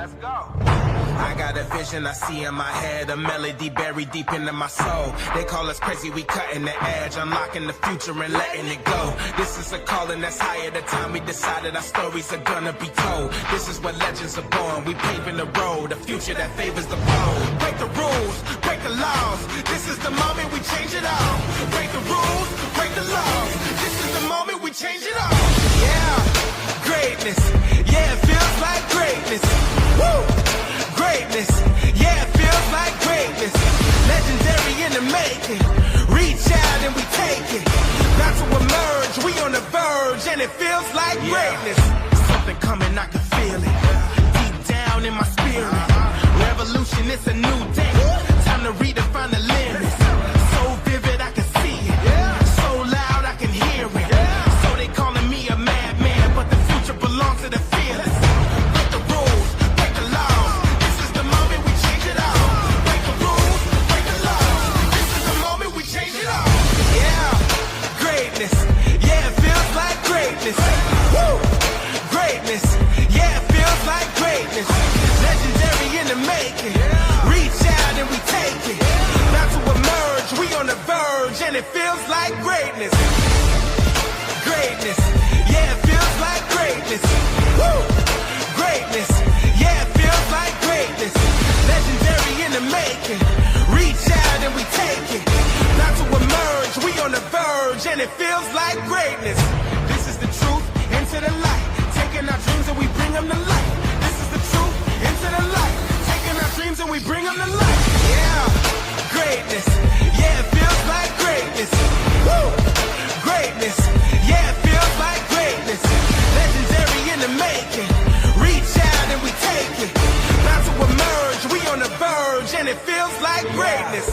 Let's go. I got a vision I see in my head, a melody buried deep into my soul. They call us crazy, we cutting the edge, unlocking the future and letting it go. This is a calling that's higher the time we decided our stories are gonna be told. This is where legends are born, we paving the road, a future that favors the bold. Break the rules, break the laws, this is the moment we change it all. Break the rules, break the laws, this is the moment we change it all. Yeah, greatness, yeah, it feels like greatness. Woo! Greatness, yeah, it feels like greatness. Legendary in the making. Reach out and we take it. About to emerge, we on the verge, and it feels like greatness. Something coming, I can feel it. Deep down in my spirit. Revolution, it's a new day. Time to redefine the limits. So vivid, I can see it. So loud, I can hear it. So they calling me a madman, but the future belongs to the fearless. Break the rules, break the laws. This is the moment we change it all. Break the rules, break the laws. This is the moment we change it all. Yeah, greatness. Yeah, it feels like greatness. Woo! Greatness. Yeah, it feels like greatness. Legendary in the making. Reach out and we take it. About to emerge, we on the verge, and it feels like greatness. Greatness. Yeah, it feels like greatness. Woo! Greatness. Yeah, it feels like greatness. Legendary in the making. Reach out and we take it. About to emerge, we on the verge, and it feels like greatness. This is the truth, into the light. Taking our dreams and we bring them to life. This is the truth, into the light. Taking our dreams and we bring them to life. Yeah, greatness. Yeah, it feels like greatness. Woo! Greatness. Yeah, it feels like greatness. Legendary in the making. Reach out and we take it. About to emerge, we on the verge, and it feels like greatness.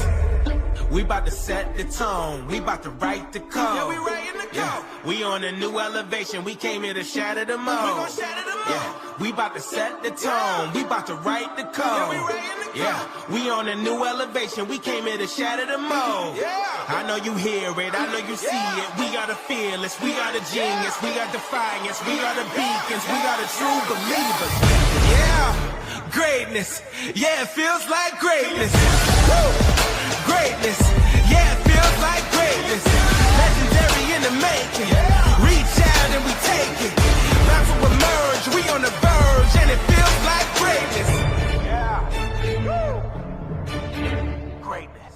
We about to set the tone, we about to write the code. Yeah, we writing the code. We on a new elevation, we came here to shatter the mold. We gon' shatter the mold. Yeah, we about to set the tone, we about to write the code. Yeah, we writing the code. Yeah, we on a new elevation, we came here to shatter the mold. Yeah, I know you hear it, I know you see it. We are the fearless, we are the genius, we are defiance, we are the beacons, we are the true believers. Yeah, greatness, yeah, it feels like greatness. Woo! Greatness, yeah, it feels like greatness. Legendary in the making. Reach out and we take it. About to emerge, we on the verge, and it feels like greatness. Yeah. Woo. Greatness.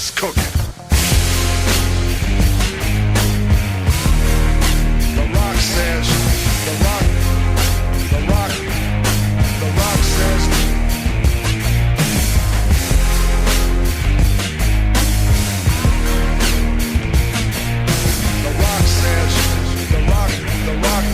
Let's cook it. The Rock says, The Rock says, The Rock says, The Rock.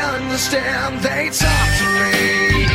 Understand, they talk to me.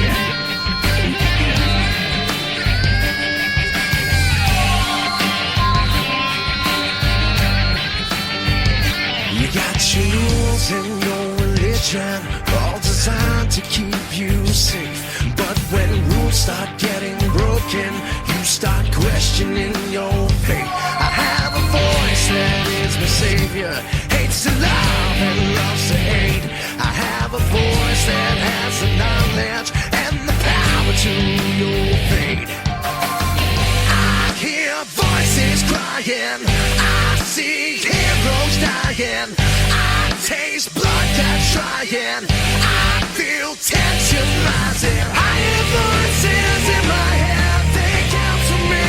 You got your rules and your religion, all designed to keep you safe. But when rules start getting broken, you start questioning your faith. I have a voice that is my savior, hates to love and loves to hate. I have a voice that has the knowledge and the power to your fate. I hear voices crying, I see heroes dying, I taste blood that's trying, I feel tension rising. I hear voices in my head, they count to me.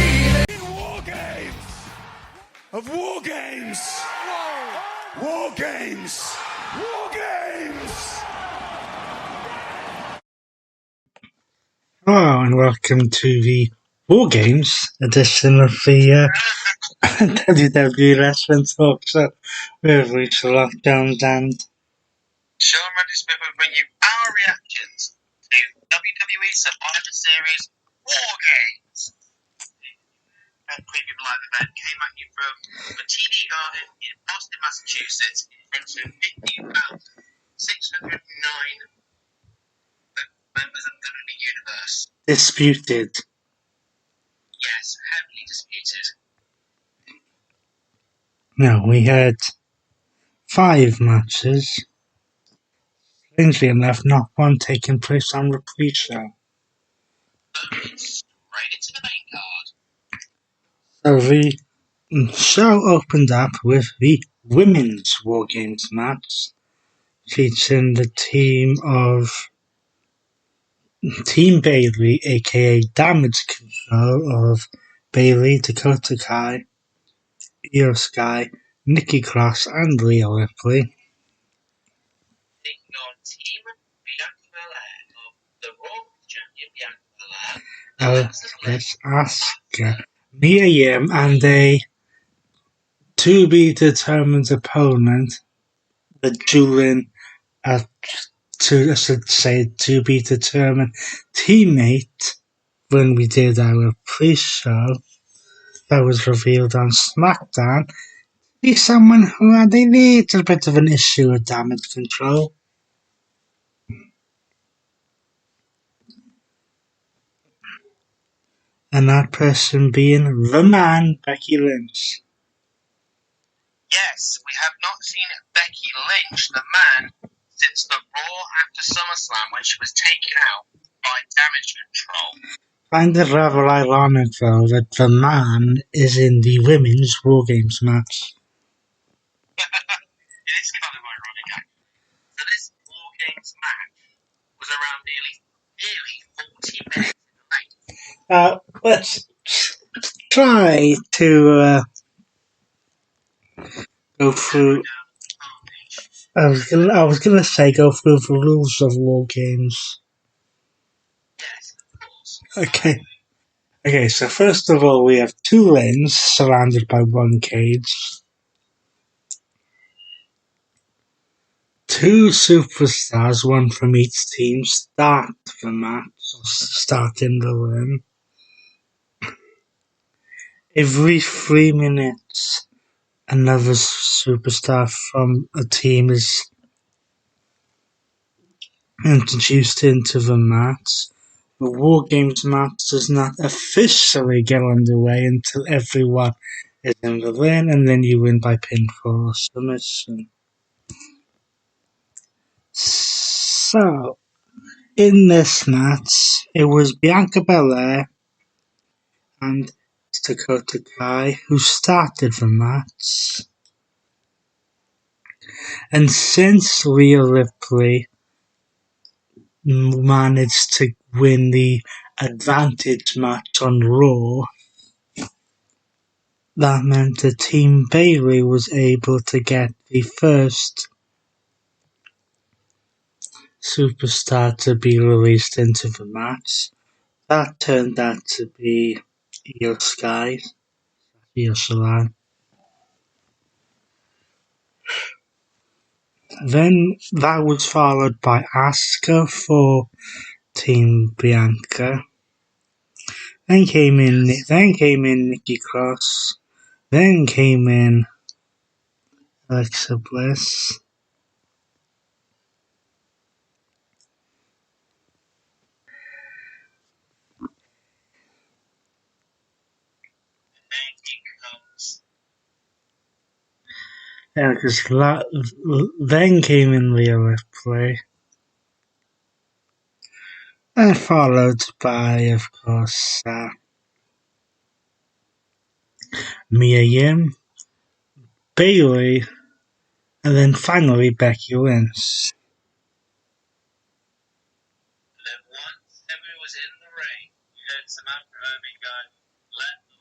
War games! Of war games! War games! War games! Hello and welcome to the WarGames edition of the WWE Wrestling Talk Show. We've reached the lockdowns and Sean Randy Smith will bring you our reactions to WWE Survivor Series WarGames. That preview live event came at you from the TD Garden in Boston, Massachusetts, in front of 50,609 members of the WWE Universe. disputed. Yes, heavily disputed. No, we had 5 matches. Strangely enough, not one taking place on the pre-show. Straight into the main card. So the show opened up with the Women's WarGames match, featuring the team of Team Bayley, aka Damage Control of Bayley, Dakota Kai, Io Sky, Nikki Cross, and Rhea Ripley. Taking on Team Bianca Belair of the Raw Champion Bianca Belair. Asuka, Mia Yim, and a to-be-determined opponent, the dueling, to-be-determined teammate, when we did our pre-show, that was revealed on SmackDown, to be someone who had a little bit of an issue with Damage Control. And that person being the man, Becky Lynch. Yes, we have not seen Becky Lynch, the man, since the Raw after SummerSlam when she was taken out by Damage Control. I find it rather ironic, though, that the man is in the Women's WarGames match. It is kind of ironic, actually. So this WarGames match was around nearly 40 minutes in length. Let's try to go through. I was gonna say go through the rules of WarGames. Yes, of course. Okay. So first of all, we have 2 lanes surrounded by 1 cage. 2 superstars, 1 from each team, start the match, or start in the ring. Every 3 minutes, another superstar from a team is introduced into the match. The WarGames match does not officially get underway until everyone is in the ring, and then you win by pinfall or submission. So, in this match, it was Bianca Belair and Dakota Kai who started the match. And since Rhea Ripley managed to win the advantage match on Raw, that meant that Team Bayley was able to get the first superstar to be released into the match. That turned out to be Io Sky, Io Shirai. Then that was followed by Asuka for Team Bianca. Then came in Nikki Cross. Then came in Alexa Bliss. Then came in Rhea Ripley. And followed by, of course, Mia Yim, Bayley, and then finally Becky Lynch. Then once everyone was in the ring, you heard Samantha Irving go, "Let the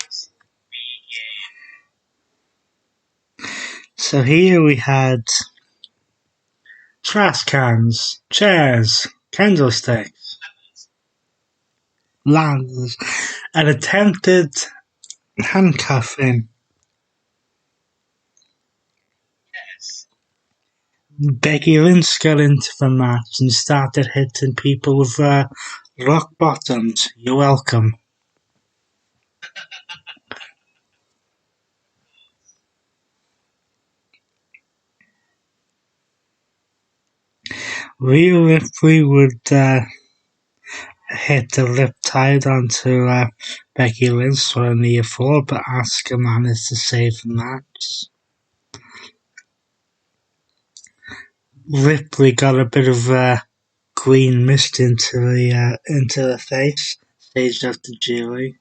WarGames begin." So here we had trash cans, chairs, candlesticks, ladders, an attempted handcuffing. Yes. Becky Lynch got into the match and started hitting people with rock bottoms. You're welcome. Rhea Ripley would hit the riptide onto Becky Lynch for a near fall, but Asuka managed to save the match. Ripley got a bit of green mist into the face, staged after Julie.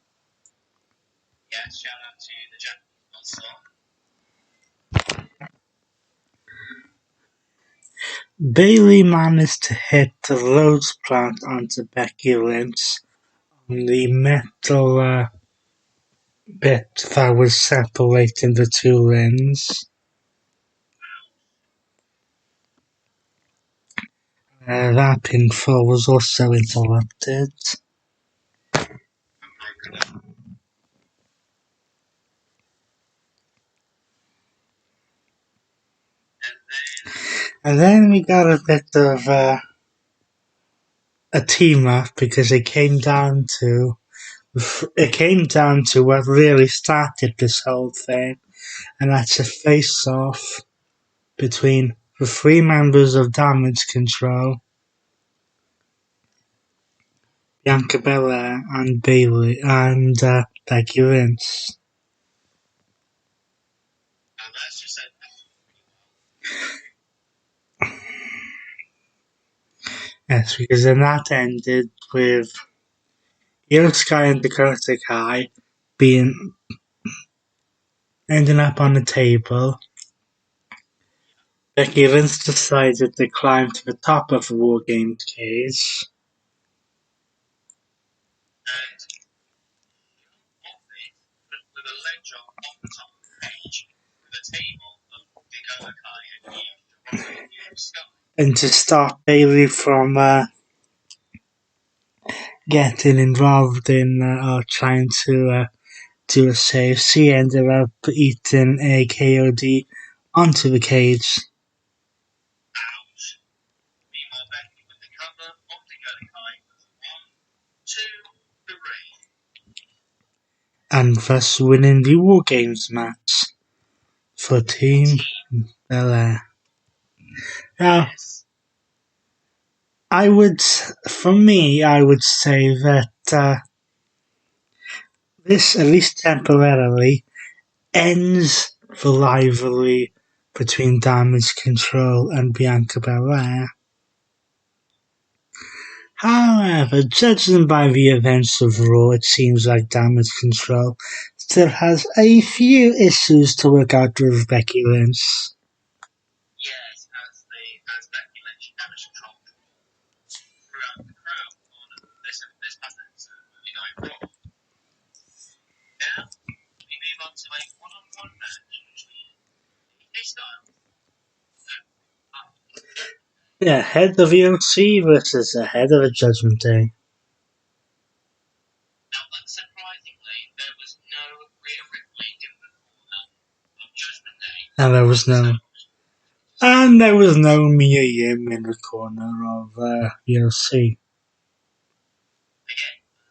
Yes, shout out to the Japanese song. Bayley managed to hit the Rhodes plant onto Becky Lynch on the metal bit that was separating the two rings. That pinfall was also interrupted. And then we got a bit of a team up because it came down to what really started this whole thing, and that's a face-off between the three members of Damage Control, Bianca Belair and Bayley and Becky Lynch. And that's just it. Yes, because then that ended with Io Sky and Dakota Kai ending up on the table. Becky Lynch decided to climb to the top of the WarGames cage. And with a ledge on the top of the cage, with a table of Dakota Kai and Io Sky. And to stop Bayley from getting involved in or trying to do a save, she ended up eating a KOD onto the cage. Ouch. Meanwhile, Becky with the cover of Dakota Kai was 1, 2, 3. And thus winning the WarGames match. for Team Belair. Now, Yes. I would say that this, at least temporarily, ends the rivalry between Damage Control and Bianca Belair. However, judging by the events of Raw, it seems like Damage Control still has a few issues to work out with Becky Lynch. Yes, as Becky Lynch damage control throughout the crowd on this past episode of Monday Night Raw. Now we move on to a one-on-one match between AJ Styles and Yeah, head of ELC versus the head of a Judgment Day. Now, unsurprisingly, there was no Rhea Ripley in the corner of Judgment Day. And there was no Mia Yim in the corner of ELC. Again,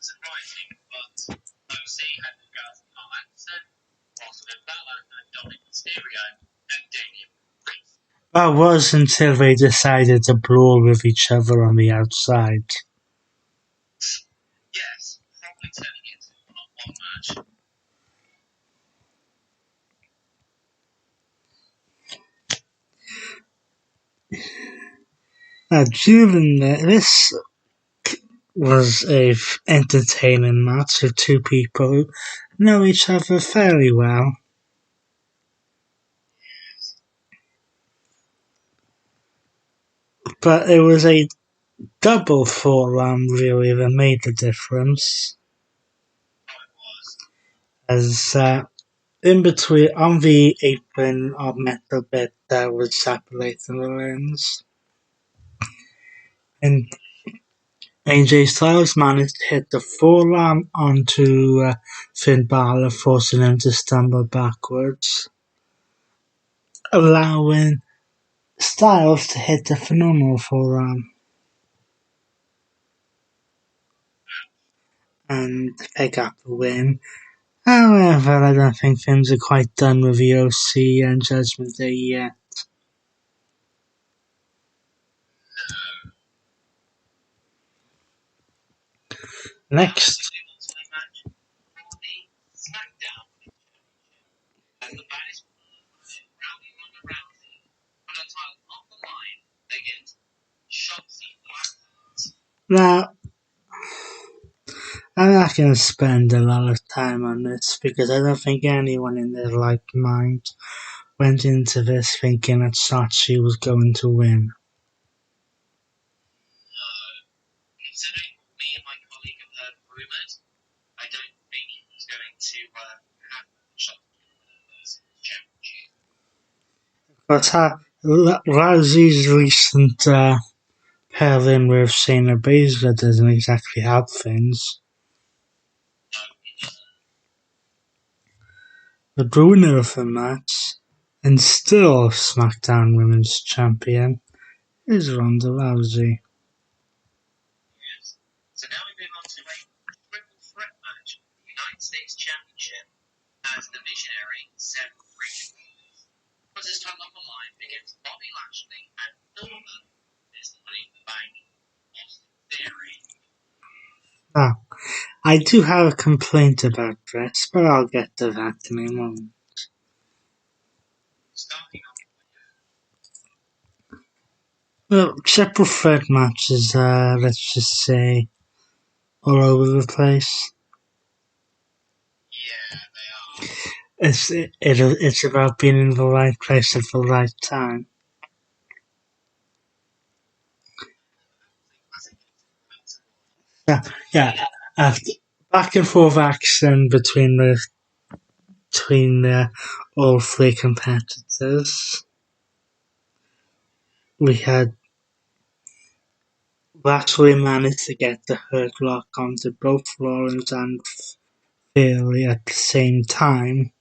surprising, but OC had regards to Carl Anderson, Austin Bella, and Dominic Mysterio, and Damian Priest. That was until they decided to brawl with each other on the outside. Yes, probably turning it into a one-on-one match. This was a entertaining match of two people who know each other fairly well. But it was a double forearm really that made the difference. As in between, on the apron of metal bit that was separating the limbs. And AJ Styles managed to hit the forearm onto Finn Balor, forcing him to stumble backwards, allowing Styles to hit the phenomenal forearm and pick up the win. However, I don't think things are quite done with the OC and Judgment Day yet. Next, now, I'm not going to spend a lot of time on this because I don't think anyone in their right mind went into this thinking that Shotzi was going to win. Considering me and my colleague have heard rumours, I don't think he's going to have a shot as championship. But Rousey's recent pairing with Shayna Baszler doesn't exactly help things. The winner of the match, and still SmackDown Women's Champion, is Ronda Rousey. Yes. So now we move on to a triple threat match, the United States Championship, as the visionary Seth Rollins puts his tongue on the line against Bobby Lashley and former Mr. Money in the Bank, Austin Theory. Now, I do have a complaint about this, but I'll get to that in a moment. Starting off Well, triple threat matches, let's just say, all over the place. yeah, they are. It's about being in the right place at the right time. Yeah. After back and forth action between all three competitors. We had Lashley managed to get the Hurt Lock onto both Rollins and Theory at the same time.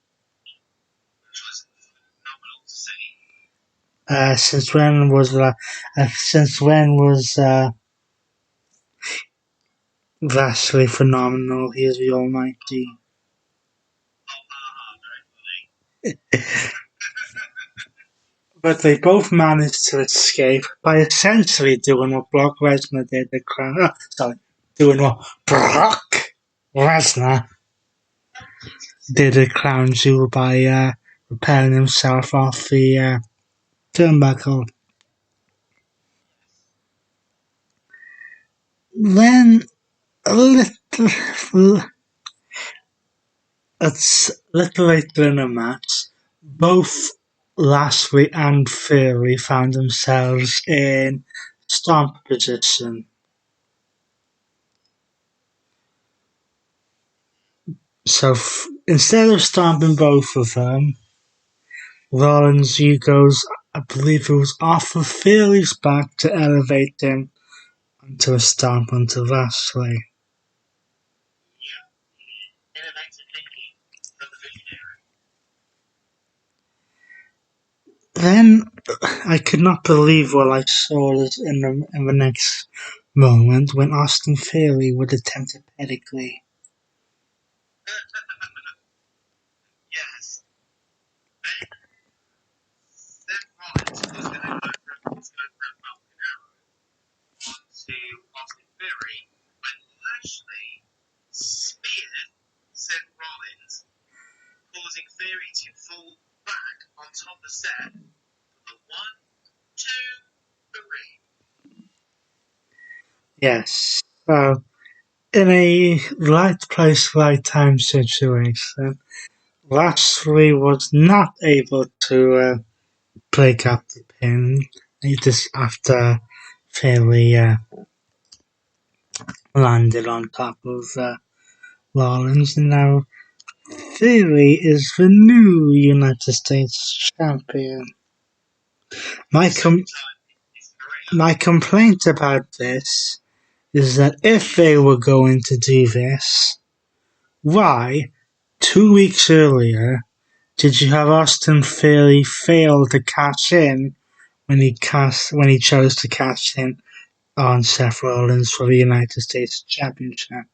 Which was phenomenal to see. Since when was Lashley phenomenal? He is the Almighty. Very funny. But they both managed to escape by essentially doing what Brock Lesnar did at doing what Brock Lesnar did at Crown Jewel by repelling himself off the turnbuckle. Then a little later in the match, both Lashley and Theory found themselves in stomp position. So instead of stomping both of them, Rollins goes, I believe it was off of Theory's back to elevate him onto a stomp onto Lashley. Then I could not believe what I saw in the next moment when Austin Theory would attempt a pedigree. Yes. Seth Rollins was going to go for a Falcon Arrow onto Austin Theory when Lashley speared Seth Rollins, causing Theory to fall back on top of the set for the 1, 2, 3. Yes. So, in a right place, right time situation, Lashley was not able to break up the pin just after Theory landed on top of Rollins. And now Theory is the new United States champion. My complaint about this is that if they were going to do this, why, 2 weeks earlier, did you have Austin Theory fail to cash in when he chose to cash in on Seth Rollins for the United States Championship?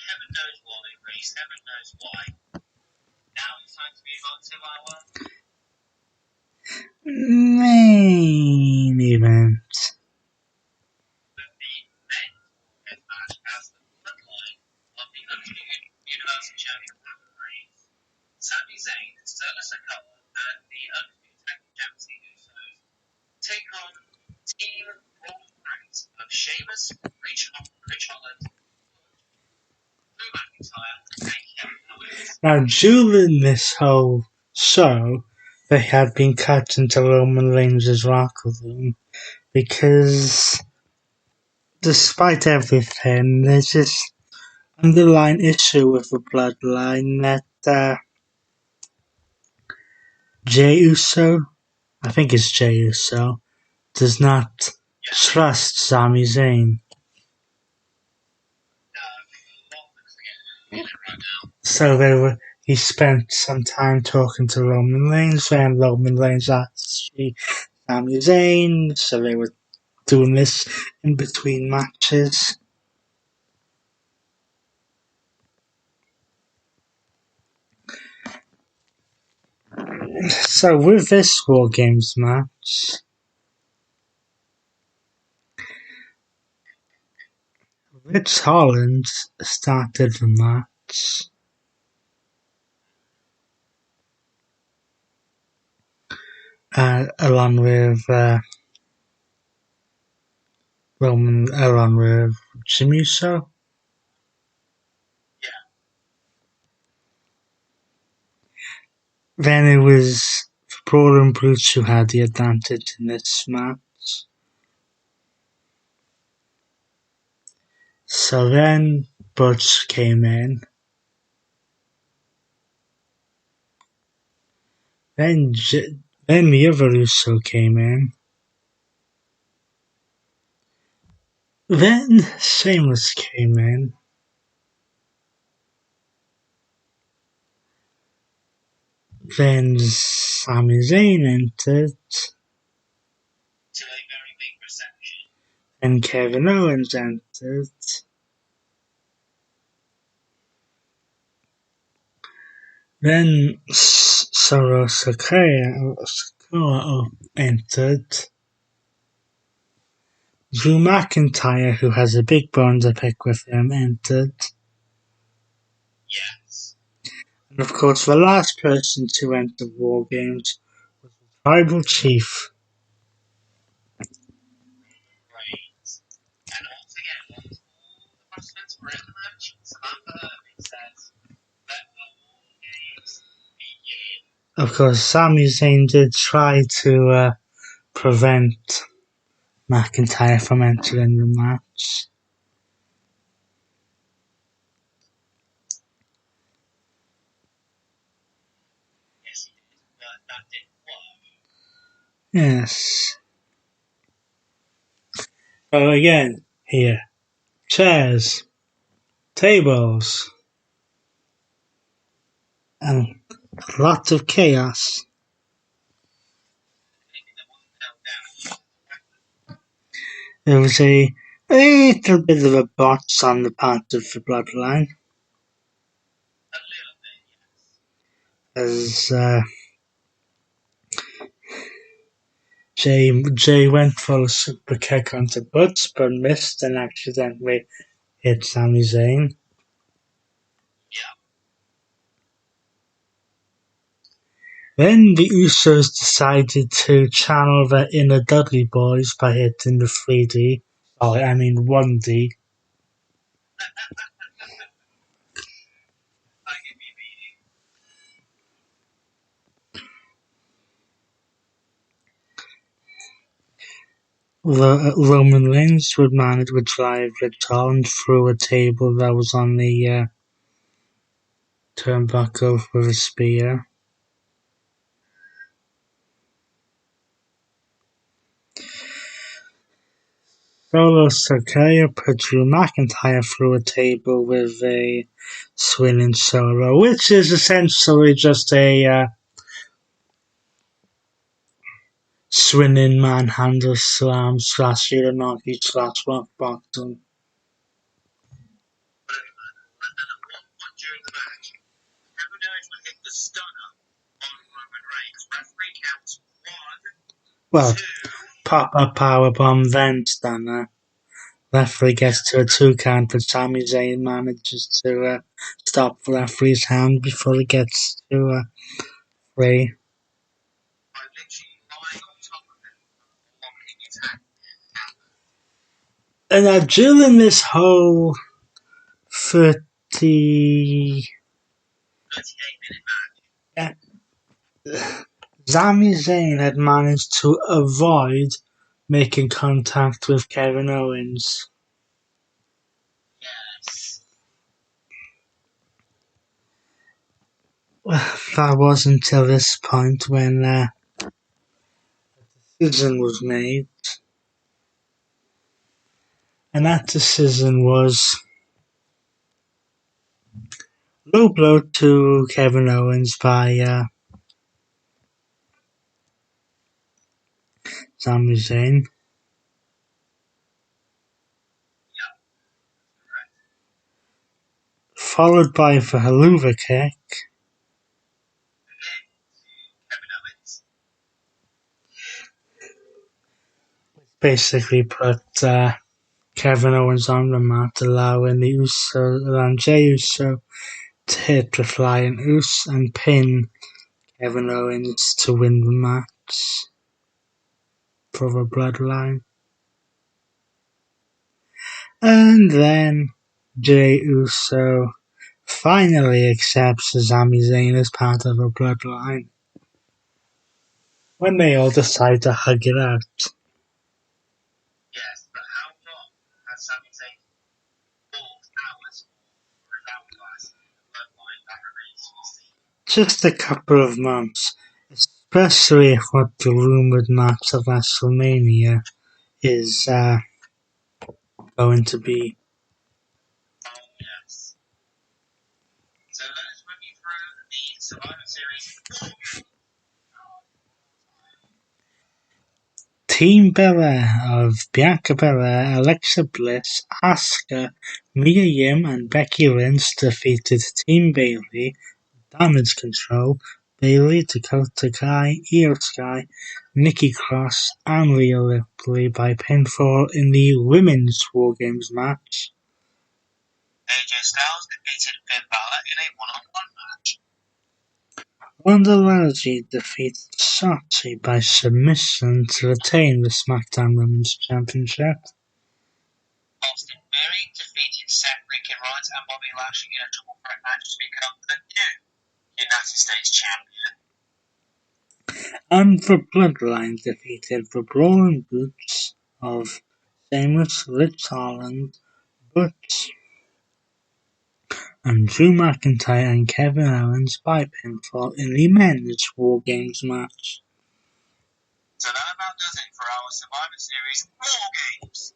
Heaven knows why, Reese. Heaven knows why. Now it's time to move on to our Main event. the men's match as the bloodline of the Undisputed Universal Champion Roman Reigns, Sami Zayn, Solo Sikoa, and the Undisputed Tag Team Champions Usos take on Team Roman Reigns of Sheamus, Rich Holland, Drew McIntyre, and Kevin Owens. Now, during this whole show, they had been cut into Roman Reigns' locker room because, despite everything, there's this underlying issue with the bloodline that Jey Uso, I think it's Jey Uso, does not trust Sami Zayn. So he spent some time talking to Roman Reigns, and Roman Reigns asked Sami Zayn, so they were doing this in between matches. So with this WarGames match, Rich Holland started the match. Along with Jimmy Uso. Yeah. Then it was Brawl and Brutes who had the advantage in this match. So then Butch came in. Then the other Uso came in. Then Sheamus came in. Then Sami Zayn entered. To a very big reception. And Kevin Owens entered. Then Solo Sikoa entered. Drew McIntyre, who has a big bone to pick with him, entered. Yes. And of course, the last person to enter WarGames was the Tribal Chief. Great. And once again, once all the participants were in the match, Samantha Irving says, "Let the war games begin." Of course, Sami Zayn did try to prevent McIntyre from entering the match. Yes, he did, but that didn't work. Yes. Oh, again, here. Chairs, tables, and lots of chaos. Anything that wasn't held down. There was a little bit of a botch on the part of the Bloodline, A little bit, yes. as Jay went for a super kick onto Butch, but missed and accidentally hit Sami Zayn. Yeah. Then the Usos decided to channel their inner Dudley boys by hitting the 3D. Sorry, I mean 1D. I give you meaning. Roman Reigns would drive Rich Holland through a table that was on the turnbuckle with a spear. Solo Sikoa put Drew McIntyre through a table with a swinging solo, which is essentially just a swinging manhandle slam slash Uranagi slash rock bottom. And then at one point during the match, Kevin Owens would hit the stunner on Roman Reigns. Referee counts 1, Well, 2. pop-up powerbomb, then stunner. Referee gets to a 2 count, but Sami Zayn manages to stop the referee's hand before it gets to 3. By literally lying on top of him and locking his hand. And now during this whole 38-minute 38-minute match. Sami Zayn had managed to avoid making contact with Kevin Owens. Yes. That was until this point when a decision was made. And that decision was low blow to Kevin Owens by Sami Zayn. Followed by the Haluva kick. Kevin Owens. Basically put Kevin Owens on the mat, allowing Jey Uso to hit the Flying Uso and pin Kevin Owens to win the match for the Bloodline. And then Jey Uso finally accepts Sami Zayn as part of the Bloodline when they all decide to hug it out. Yes, but how long has Sami Zayn walked hours for his hourglass in the bloodline that remains to be seen? Just a couple of months, especially if what the rumoured match of WrestleMania is going to be. Oh, yes. So let us run you through the Survivor Series WarGames. Team Belair of Bianca Belair, Alexa Bliss, Asuka, Mia Yim and Becky Lynch defeated Team Bayley, Damage Control, Bayley, Dakota Kai, Io Sky, Nikki Cross, and Rhea Ripley by pinfall in the Women's WarGames match. AJ Styles defeated Finn Balor in a one-on-one match. Ronda Rousey defeated Shotzi by submission to retain the SmackDown Women's Championship. Austin Theory defeated Seth freaking Rollins and Bobby Lashley in a triple threat match to become the new United States Champion. And the Bloodline defeated the Brawling Brutes of Sheamus, Rich Holland, Butch, and Drew McIntyre and Kevin Owens by pinfall in the Men's WarGames match. So that about does it for our Survivor Series WarGames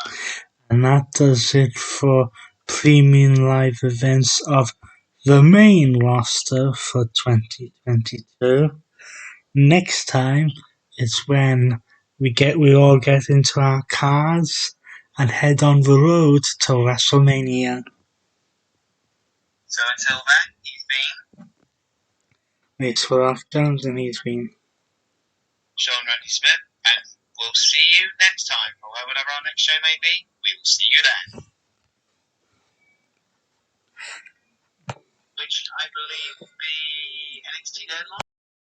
post-show. And that does it for premium live events of the main roster for 2022. Next time it's when we all get into our cars and head on the road to WrestleMania. So until then, he's been It's Ralph Jones and he's been Sean Randy Smith, and we'll see you next time, or whatever our next show may be. We will see you then. Which I believe will be NXT Deadline.